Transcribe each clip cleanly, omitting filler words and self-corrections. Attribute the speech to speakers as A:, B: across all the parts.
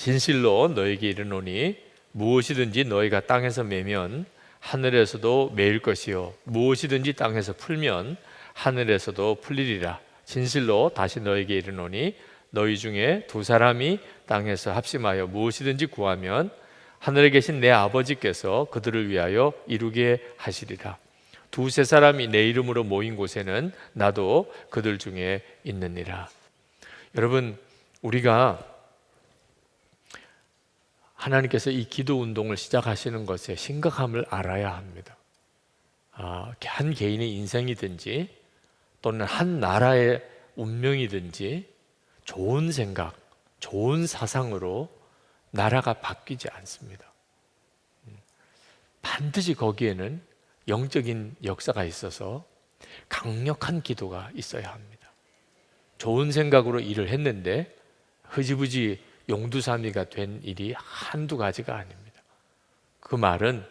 A: 진실로 너에게 이르노니 무엇이든지 너희가 땅에서 매면 하늘에서도 매일 것이요 무엇이든지 땅에서 풀면 하늘에서도 풀리리라. 진실로 다시 너에게 이르노니 너희 중에 두 사람이 땅에서 합심하여 무엇이든지 구하면 하늘에 계신 내 아버지께서 그들을 위하여 이루게 하시리라. 두세 사람이 내 이름으로 모인 곳에는 나도 그들 중에 있느니라. 여러분, 우리가 하나님께서 이 기도 운동을 시작하시는 것의 심각함을 알아야 합니다. 한 개인의 인생이든지 또는 한 나라의 운명이든지 좋은 생각, 좋은 사상으로 나라가 바뀌지 않습니다. 반드시 거기에는 영적인 역사가 있어서 강력한 기도가 있어야 합니다. 좋은 생각으로 일을 했는데 흐지부지 용두사미가 된 일이 한두 가지가 아닙니다. 그 말은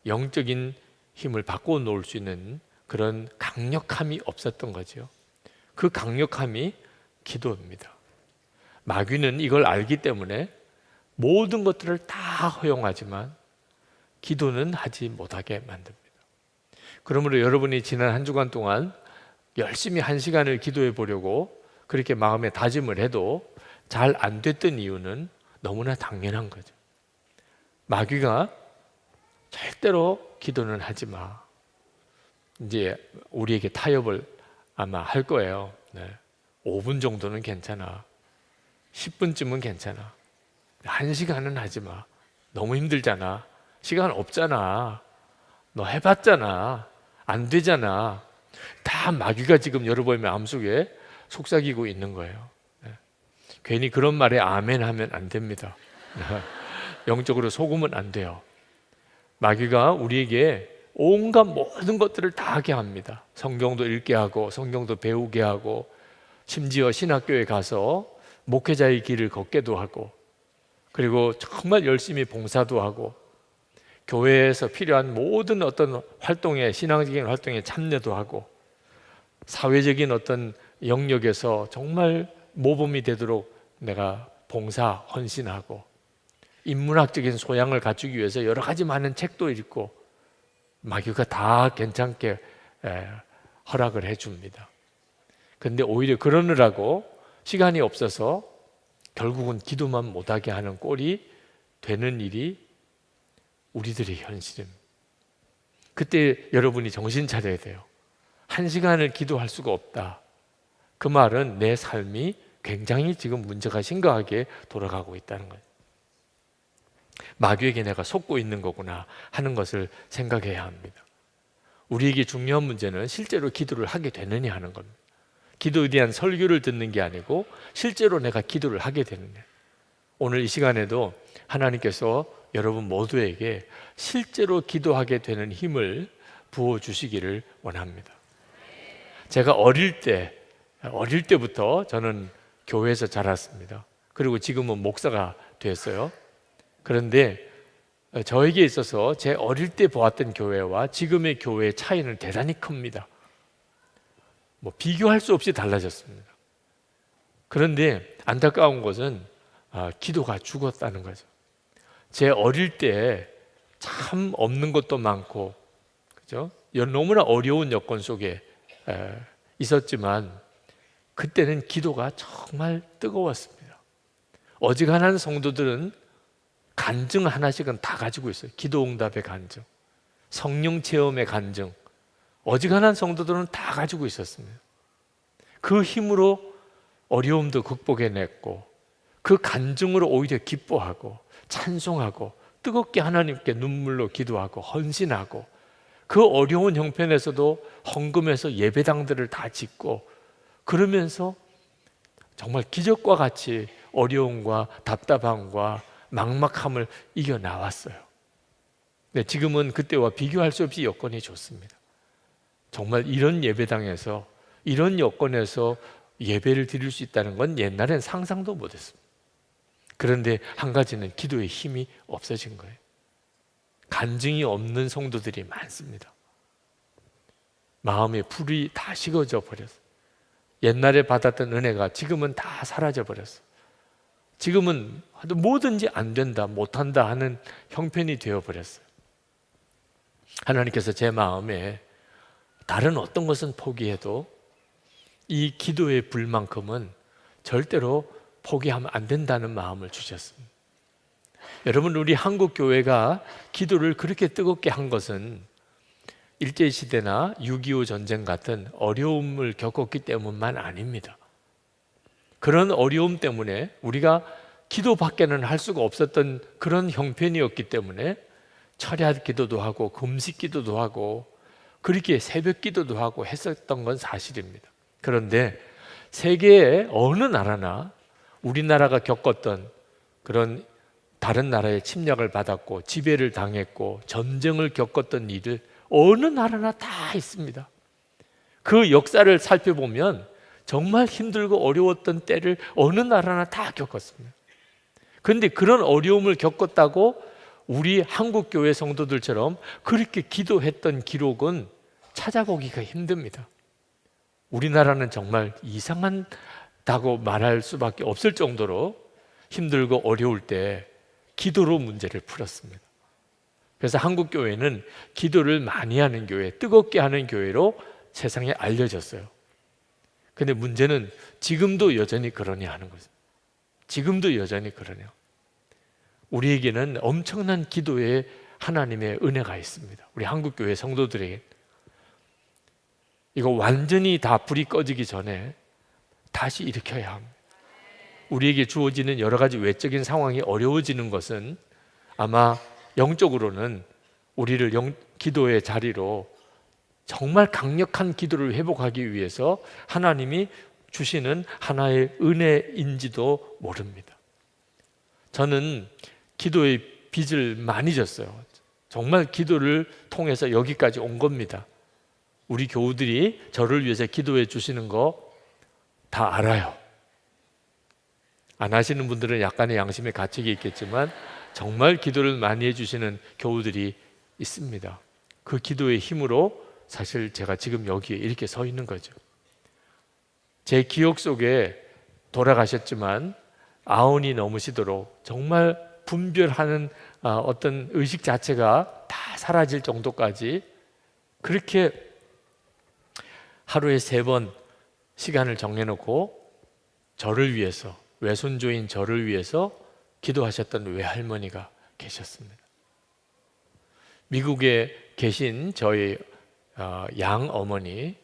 A: 영적인 힘을 바꿔 놓을 수 있는 그런 강력함이 없었던 거죠. 그 강력함이 기도입니다. 마귀는 이걸 알기 때문에 모든 것들을 다 허용하지만 기도는 하지 못하게 만듭니다. 그러므로 여러분이 지난 한 주간 동안 열심히 한 시간을 기도해 보려고 그렇게 마음에 다짐을 해도 잘 안 됐던 이유는 너무나 당연한 거죠. 마귀가 절대로 기도는 하지 마. 이제 우리에게 타협을 아마 할 거예요. 5분 정도는 괜찮아. 10분쯤은 괜찮아. 1시간은 하지 마. 너무 힘들잖아. 시간 없잖아. 너 해봤잖아. 안 되잖아. 다 마귀가 지금 여러분의 마음속에 속삭이고 있는 거예요. 괜히 그런 말에 아멘 하면 안 됩니다. 영적으로 속으면 안 돼요. 마귀가 우리에게 온갖 모든 것들을 다 하게 합니다. 성경도 읽게 하고 성경도 배우게 하고 심지어 신학교에 가서 목회자의 길을 걷게도 하고 그리고 정말 열심히 봉사도 하고 교회에서 필요한 모든 어떤 활동에 신앙적인 활동에 참여도 하고 사회적인 어떤 영역에서 정말 모범이 되도록 내가 봉사, 헌신하고 인문학적인 소양을 갖추기 위해서 여러 가지 많은 책도 읽고 마귀가 다 괜찮게 허락을 해줍니다. 그런데 오히려 그러느라고 시간이 없어서 결국은 기도만 못하게 하는 꼴이 되는 일이 우리들의 현실입니다. 그때 여러분이 정신 차려야 돼요. 1시간을 기도할 수가 없다. 그 말은 내 삶이 굉장히 지금 문제가 심각하게 돌아가고 있다는 거예요. 마귀에게 내가 속고 있는 거구나 하는 것을 생각해야 합니다. 우리에게 중요한 문제는 실제로 기도를 하게 되느냐 하는 겁니다. 기도에 대한 설교를 듣는 게 아니고 실제로 내가 기도를 하게 되느냐. 오늘 이 시간에도 하나님께서 여러분 모두에게 실제로 기도하게 되는 힘을 부어주시기를 원합니다. 제가 어릴 때부터 저는 교회에서 자랐습니다. 그리고 지금은 목사가 됐어요. 그런데 저에게 있어서 제 어릴 때 보았던 교회와 지금의 교회의 차이는 대단히 큽니다. 비교할 수 없이 달라졌습니다. 그런데 안타까운 것은 기도가 죽었다는 거죠. 제 어릴 때 참 없는 것도 많고, 그죠? 너무나 어려운 여건 속에 있었지만 그때는 기도가 정말 뜨거웠습니다. 어지간한 성도들은 간증 하나씩은 다 가지고 있어요. 기도 응답의 간증, 성령 체험의 간증, 어지간한 성도들은 다 가지고 있었습니다. 그 힘으로 어려움도 극복해냈고 그 간증으로 오히려 기뻐하고 찬송하고 뜨겁게 하나님께 눈물로 기도하고 헌신하고 그 어려운 형편에서도 헌금해서 예배당들을 다 짓고 그러면서 정말 기적과 같이 어려움과 답답함과 막막함을 이겨나왔어요. 네, 지금은 그때와 비교할 수 없이 여건이 좋습니다. 정말 이런 예배당에서 이런 여건에서 예배를 드릴 수 있다는 건 옛날엔 상상도 못했습니다. 그런데 한 가지는 기도의 힘이 없어진 거예요. 간증이 없는 성도들이 많습니다. 마음의 불이 다 식어져 버렸어요. 옛날에 받았던 은혜가 지금은 다 사라져 버렸어요. 지금은 뭐든지 안 된다, 못한다 하는 형편이 되어버렸어요. 하나님께서 제 마음에 다른 어떤 것은 포기해도 이 기도의 불만큼은 절대로 포기하면 안 된다는 마음을 주셨습니다. 여러분, 우리 한국 교회가 기도를 그렇게 뜨겁게 한 것은 일제시대나 6.25 전쟁 같은 어려움을 겪었기 때문만 아닙니다. 그런 어려움 때문에 우리가 기도밖에는 할 수가 없었던 그런 형편이었기 때문에 철야 기도도 하고 금식 기도도 하고 그렇게 새벽 기도도 하고 했었던 건 사실입니다. 그런데 세계의 어느 나라나 우리나라가 겪었던 그런 다른 나라의 침략을 받았고 지배를 당했고 전쟁을 겪었던 일을 어느 나라나 다 있습니다. 그 역사를 살펴보면 정말 힘들고 어려웠던 때를 어느 나라나 다 겪었습니다. 그런데 그런 어려움을 겪었다고 우리 한국 교회 성도들처럼 그렇게 기도했던 기록은 찾아보기가 힘듭니다. 우리나라는 정말 이상하다고 말할 수밖에 없을 정도로 힘들고 어려울 때 기도로 문제를 풀었습니다. 그래서 한국 교회는 기도를 많이 하는 교회, 뜨겁게 하는 교회로 세상에 알려졌어요. 근데 문제는 지금도 여전히 그러냐 하는 거죠. 지금도 여전히 그러냐. 우리에게는 엄청난 기도에 하나님의 은혜가 있습니다. 우리 한국 교회 성도들에게 이거 완전히 다 불이 꺼지기 전에 다시 일으켜야 합니다. 우리에게 주어지는 여러 가지 외적인 상황이 어려워지는 것은 아마 영적으로는 우리를 기도의 자리로 정말 강력한 기도를 회복하기 위해서 하나님이 주시는 하나의 은혜인지도 모릅니다. 저는 기도의 빚을 많이 졌어요. 정말 기도를 통해서 여기까지 온 겁니다. 우리 교우들이 저를 위해서 기도해 주시는 거 다 알아요. 안 하시는 분들은 약간의 양심의 가책이 있겠지만 정말 기도를 많이 해주시는 교우들이 있습니다. 그 기도의 힘으로 사실 제가 지금 여기에 이렇게 서 있는 거죠. 제 기억 속에 돌아가셨지만 아흔이 넘으시도록 정말 분별하는 어떤 의식 자체가 다 사라질 정도까지 그렇게 하루에 3번 시간을 정해놓고 저를 위해서, 외손주인 저를 위해서 기도하셨던 외할머니가 계셨습니다. 미국에 계신 저희 양어머니,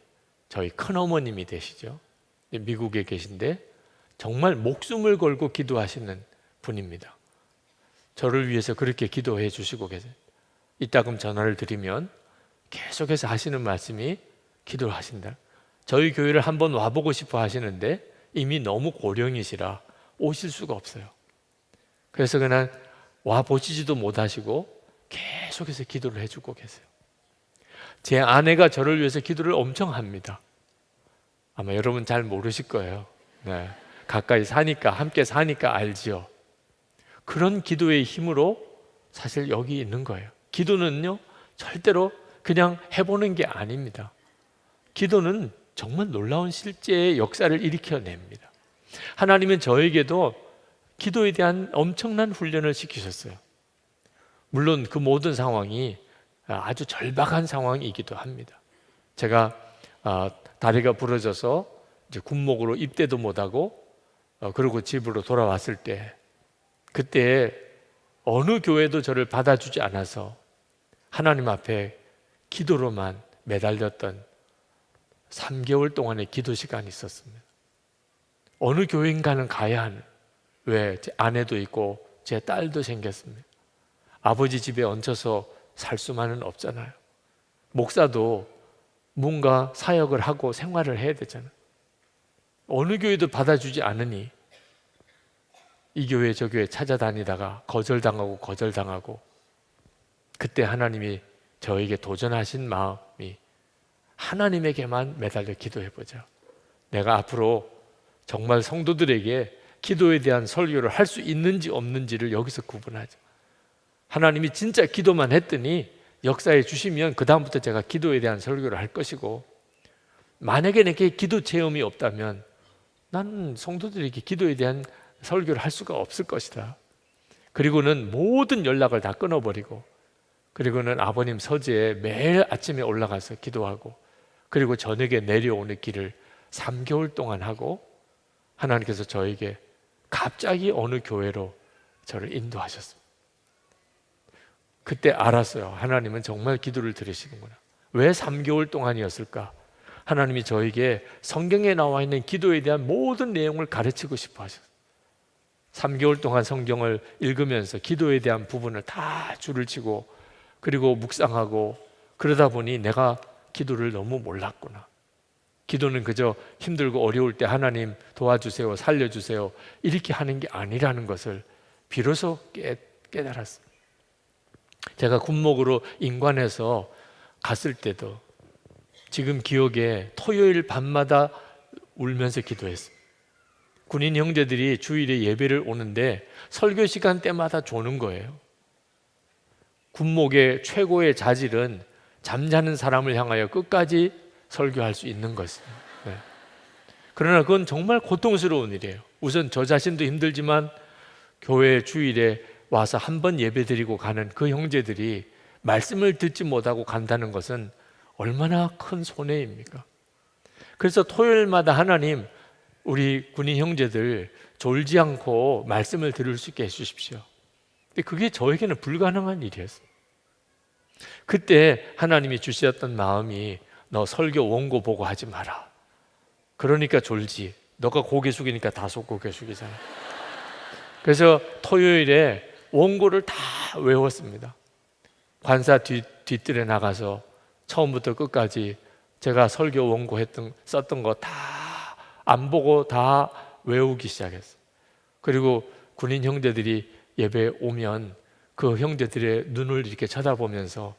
A: 저희 큰어머님이 되시죠. 미국에 계신데 정말 목숨을 걸고 기도하시는 분입니다. 저를 위해서 그렇게 기도해 주시고 계세요. 이따금 전화를 드리면 계속해서 하시는 말씀이 기도를 하신다. 저희 교회를 한번 와보고 싶어 하시는데 이미 너무 고령이시라 오실 수가 없어요. 그래서 그냥 와보시지도 못하시고 계속해서 기도를 해주고 계세요. 제 아내가 저를 위해서 기도를 엄청 합니다. 아마 여러분 잘 모르실 거예요. 네. 가까이 사니까, 함께 사니까 알지요. 그런 기도의 힘으로 사실 여기 있는 거예요. 기도는요, 절대로 그냥 해보는 게 아닙니다. 기도는 정말 놀라운 실제의 역사를 일으켜냅니다. 하나님은 저에게도 기도에 대한 엄청난 훈련을 시키셨어요. 물론 그 모든 상황이 아주 절박한 상황이기도 합니다. 제가 다리가 부러져서 이제 군목으로 입대도 못하고 그리고 집으로 돌아왔을 때 그때 어느 교회도 저를 받아주지 않아서 하나님 앞에 기도로만 매달렸던 3개월 동안의 기도 시간이 있었습니다. 어느 교회인가는 가야 하는, 왜 제 아내도 있고 제 딸도 생겼습니다. 아버지 집에 얹혀서 살 수만은 없잖아요. 목사도 뭔가 사역을 하고 생활을 해야 되잖아요. 어느 교회도 받아주지 않으니 이 교회 저 교회 찾아다니다가 거절당하고 그때 하나님이 저에게 도전하신 마음이 하나님에게만 매달려 기도해보자. 내가 앞으로 정말 성도들에게 기도에 대한 설교를 할 수 있는지 없는지를 여기서 구분하자. 하나님이 진짜 기도만 했더니 역사해 주시면 그 다음부터 제가 기도에 대한 설교를 할 것이고, 만약에 내게 기도 체험이 없다면 나는 성도들에게 기도에 대한 설교를 할 수가 없을 것이다. 그리고는 모든 연락을 다 끊어버리고, 그리고는 아버님 서재에 매일 아침에 올라가서 기도하고, 그리고 저녁에 내려오는 길을 3개월 동안 하고, 하나님께서 저에게 갑자기 어느 교회로 저를 인도하셨습니다. 그때 알았어요. 하나님은 정말 기도를 들으시는구나. 왜 3개월 동안이었을까? 하나님이 저에게 성경에 나와 있는 기도에 대한 모든 내용을 가르치고 싶어 하셨어요. 3개월 동안 성경을 읽으면서 기도에 대한 부분을 다 줄을 치고, 그리고 묵상하고, 그러다 보니 내가 기도를 너무 몰랐구나. 기도는 그저 힘들고 어려울 때 하나님 도와주세요, 살려주세요 이렇게 하는 게 아니라는 것을 비로소 깨달았습니다. 제가 군목으로 인관에서 갔을 때도 지금 기억에 토요일 밤마다 울면서 기도했습니다. 군인 형제들이 주일에 예배를 오는데 설교 시간 때마다 조는 거예요. 군목의 최고의 자질은 잠자는 사람을 향하여 끝까지 설교할 수 있는 것입니다. 네. 그러나 그건 정말 고통스러운 일이에요. 우선 저 자신도 힘들지만 교회 주일에 와서 한 번 예배 드리고 가는 그 형제들이 말씀을 듣지 못하고 간다는 것은 얼마나 큰 손해입니까? 그래서 토요일마다 하나님, 우리 군인 형제들 졸지 않고 말씀을 들을 수 있게 해주십시오. 근데 그게 저에게는 불가능한 일이었어요. 그때 하나님이 주셨던 마음이, 너 설교 원고 보고 하지 마라. 그러니까 졸지. 너가 고개 숙이니까 다소 고개 숙이잖아. 그래서 토요일에 원고를 다 외웠습니다. 관사 뒤뜰에 나가서 처음부터 끝까지 제가 설교 원고 썼던 거 다 안 보고 다 외우기 시작했어요. 그리고 군인 형제들이 예배 오면 그 형제들의 눈을 이렇게 쳐다보면서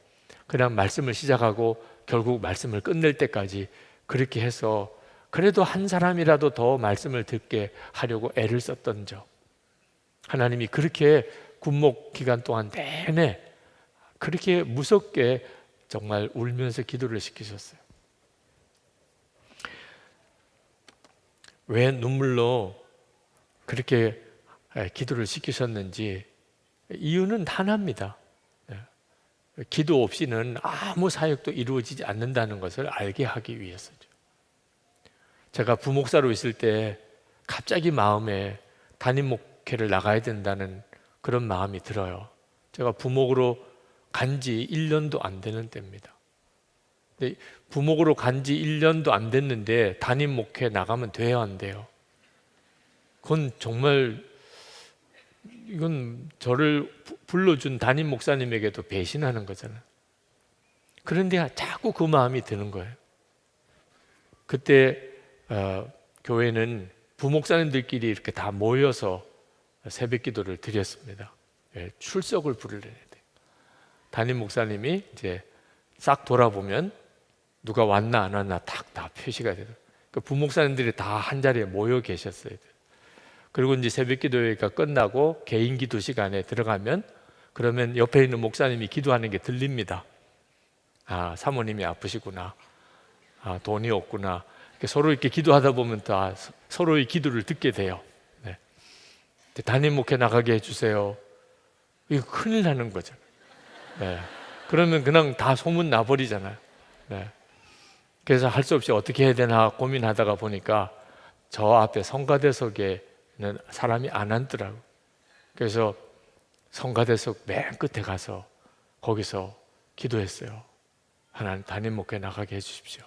A: 그냥 말씀을 시작하고 결국 말씀을 끝낼 때까지 그렇게 해서 그래도 한 사람이라도 더 말씀을 듣게 하려고 애를 썼던 적, 하나님이 그렇게 군목 기간 동안 내내 그렇게 무섭게 정말 울면서 기도를 시키셨어요. 왜 눈물로 그렇게 기도를 시키셨는지 이유는 하나입니다. 기도 없이는 아무 사역도 이루어지지 않는다는 것을 알게 하기 위해서죠. 제가 부목사로 있을 때 갑자기 마음에 담임 목회를 나가야 된다는 그런 마음이 들어요. 제가 부목으로 간 지 1년도 안 되는 때입니다. 근데 부목으로 간 지 1년도 안 됐는데 담임 목회 나가면 돼요, 안 돼요? 그건 정말, 이건 저를 불러준 담임 목사님에게도 배신하는 거잖아요. 그런데 자꾸 그 마음이 드는 거예요. 그때 교회는 부목사님들끼리 이렇게 다 모여서 새벽 기도를 드렸습니다. 출석을 부르려야 돼요. 담임 목사님이 이제 싹 돌아보면 누가 왔나 안 왔나 다 표시가 돼요. 그 부목사님들이 다 한 자리에 모여 계셨어요. 그리고 이제 새벽 기도회가 끝나고 개인 기도 시간에 들어가면, 그러면 옆에 있는 목사님이 기도하는 게 들립니다. 아, 사모님이 아프시구나. 아, 돈이 없구나. 서로 이렇게 기도하다 보면 다 서로의 기도를 듣게 돼요. 네. 담임 목회 나가게 해주세요. 이거 큰일 나는 거죠. 네. 그러면 그냥 다 소문 나버리잖아요. 네. 그래서 할 수 없이 어떻게 해야 되나 고민하다가 보니까 저 앞에 성가대석에는 사람이 안 앉더라고요. 그래서 성가대석 맨 끝에 가서 거기서 기도했어요. 하나님, 담임 목회 나가게 해주십시오.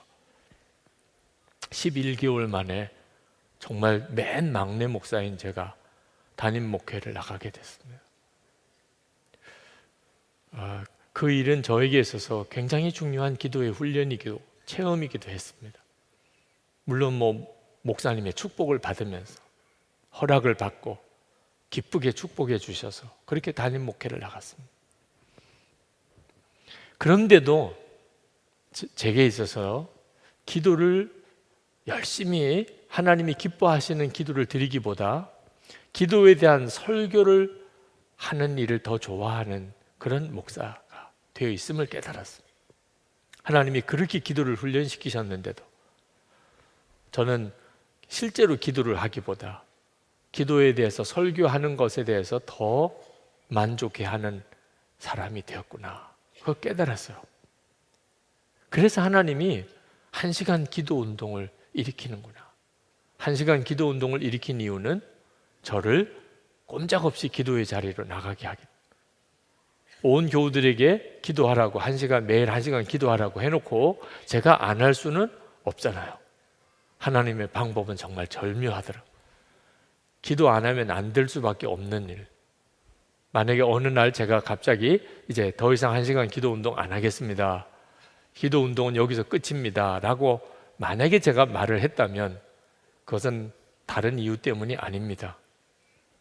A: 11개월 만에 정말 맨 막내 목사인 제가 담임 목회를 나가게 됐습니다. 그 일은 저에게 있어서 굉장히 중요한 기도의 훈련이기도 체험이기도 했습니다. 물론 목사님의 축복을 받으면서 허락을 받고 기쁘게 축복해 주셔서 그렇게 담임 목회를 나갔습니다. 그런데도 제게 있어서 기도를 열심히 하나님이 기뻐하시는 기도를 드리기보다 기도에 대한 설교를 하는 일을 더 좋아하는 그런 목사가 되어 있음을 깨달았습니다. 하나님이 그렇게 기도를 훈련시키셨는데도 저는 실제로 기도를 하기보다 기도에 대해서, 설교하는 것에 대해서 더 만족해하는 사람이 되었구나. 그걸 깨달았어요. 그래서 하나님이 1시간 기도 운동을 일으키는구나. 1시간 기도 운동을 일으킨 이유는 저를 꼼짝없이 기도의 자리로 나가게 하겠다. 온 교우들에게 기도하라고 1시간, 매일 1시간 기도하라고 해놓고 제가 안 할 수는 없잖아요. 하나님의 방법은 정말 절묘하더라고요. 기도 안 하면 안 될 수밖에 없는 일. 만약에 어느 날 제가 갑자기 이제 더 이상 1시간 기도 운동 안 하겠습니다. 기도 운동은 여기서 끝입니다. 라고 만약에 제가 말을 했다면 그것은 다른 이유 때문이 아닙니다.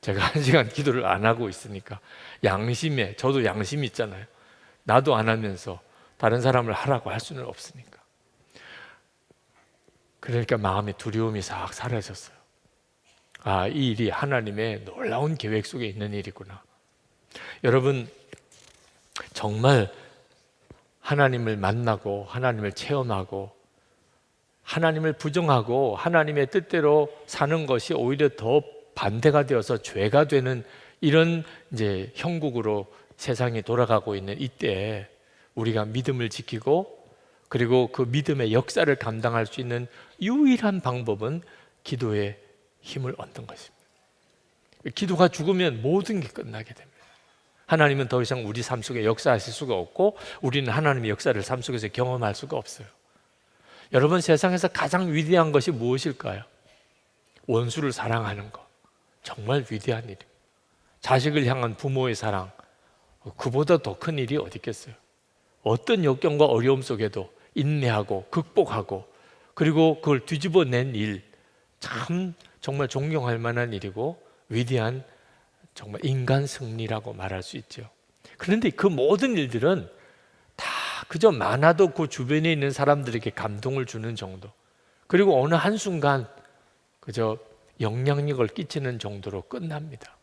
A: 제가 1시간 기도를 안 하고 있으니까 양심에, 저도 양심이 있잖아요. 나도 안 하면서 다른 사람을 하라고 할 수는 없으니까. 그러니까 마음의 두려움이 싹 사라졌어요. 아, 이 일이 하나님의 놀라운 계획 속에 있는 일이구나. 여러분, 정말 하나님을 만나고 하나님을 체험하고 하나님을 부정하고 하나님의 뜻대로 사는 것이 오히려 더 반대가 되어서 죄가 되는 이런 이제 형국으로 세상이 돌아가고 있는 이때에 우리가 믿음을 지키고 그리고 그 믿음의 역사를 감당할 수 있는 유일한 방법은 기도의 힘을 얻는 것입니다. 기도가 죽으면 모든 게 끝나게 됩니다. 하나님은 더 이상 우리 삶 속에 역사하실 수가 없고 우리는 하나님의 역사를 삶 속에서 경험할 수가 없어요. 여러분, 세상에서 가장 위대한 것이 무엇일까요? 원수를 사랑하는 것. 정말 위대한 일이에요. 자식을 향한 부모의 사랑, 그보다 더 큰 일이 어디 있겠어요? 어떤 역경과 어려움 속에도 인내하고 극복하고 그리고 그걸 뒤집어낸 일, 참 정말 존경할 만한 일이고 위대한 정말 인간 승리라고 말할 수 있죠. 그런데 그 모든 일들은 다 그저 많아도 그 주변에 있는 사람들에게 감동을 주는 정도, 그리고 어느 한순간 그저 영향력을 끼치는 정도로 끝납니다.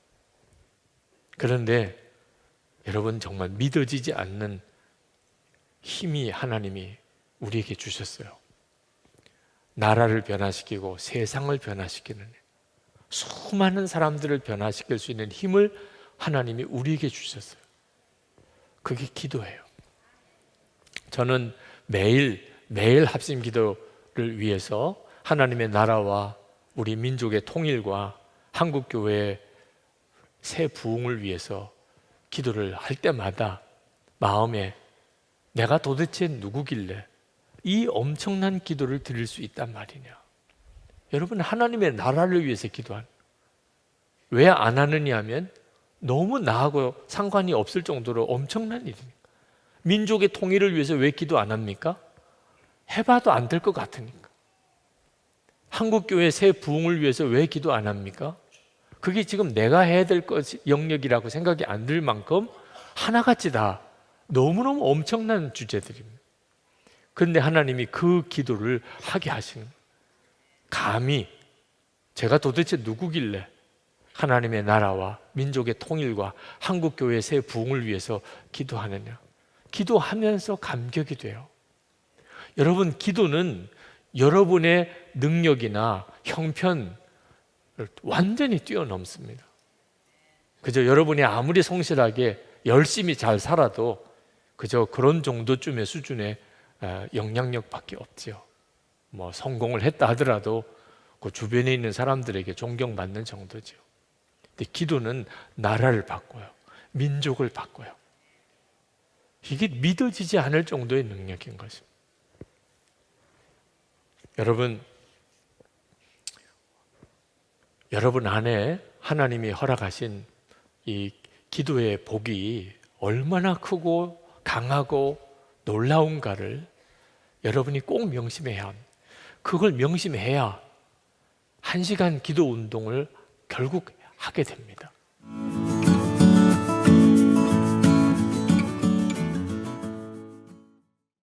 A: 그런데 여러분, 정말 믿어지지 않는 힘이 하나님이 우리에게 주셨어요. 나라를 변화시키고 세상을 변화시키는, 수많은 사람들을 변화시킬 수 있는 힘을 하나님이 우리에게 주셨어요. 그게 기도예요. 저는 매일 합심 기도를 위해서 하나님의 나라와 우리 민족의 통일과 한국교회의 새 부흥을 위해서 기도를 할 때마다 마음에 내가 도대체 누구길래 이 엄청난 기도를 드릴 수 있단 말이냐. 여러분, 하나님의 나라를 위해서 기도한, 왜 안 하느냐 하면 너무 나하고 상관이 없을 정도로 엄청난 일입니다. 민족의 통일을 위해서 왜 기도 안 합니까? 해봐도 안 될 것 같으니까. 한국교회 새 부흥을 위해서 왜 기도 안 합니까? 그게 지금 내가 해야 될 영역이라고 생각이 안 들 만큼 하나같이 다 너무너무 엄청난 주제들입니다. 그런데 하나님이 그 기도를 하게 하시는, 감히 제가 도대체 누구길래 하나님의 나라와 민족의 통일과 한국교회의 새 부흥을 위해서 기도하느냐. 기도하면서 감격이 돼요. 여러분, 기도는 여러분의 능력이나 형편을 완전히 뛰어넘습니다. 그저 여러분이 아무리 성실하게 열심히 잘 살아도 그저 그런 정도쯤의 수준의 영향력밖에 없지요. 뭐 성공을 했다 하더라도 그 주변에 있는 사람들에게 존경받는 정도죠. 근데 기도는 나라를 바꿔요. 민족을 바꿔요. 이게 믿어지지 않을 정도의 능력인 것입니다. 여러분 안에 하나님이 허락하신 이 기도의 복이 얼마나 크고 강하고 놀라운가를 여러분이 꼭 명심해야 합니다. 그걸 명심해야 1시간 기도 운동을 결국 하게 됩니다.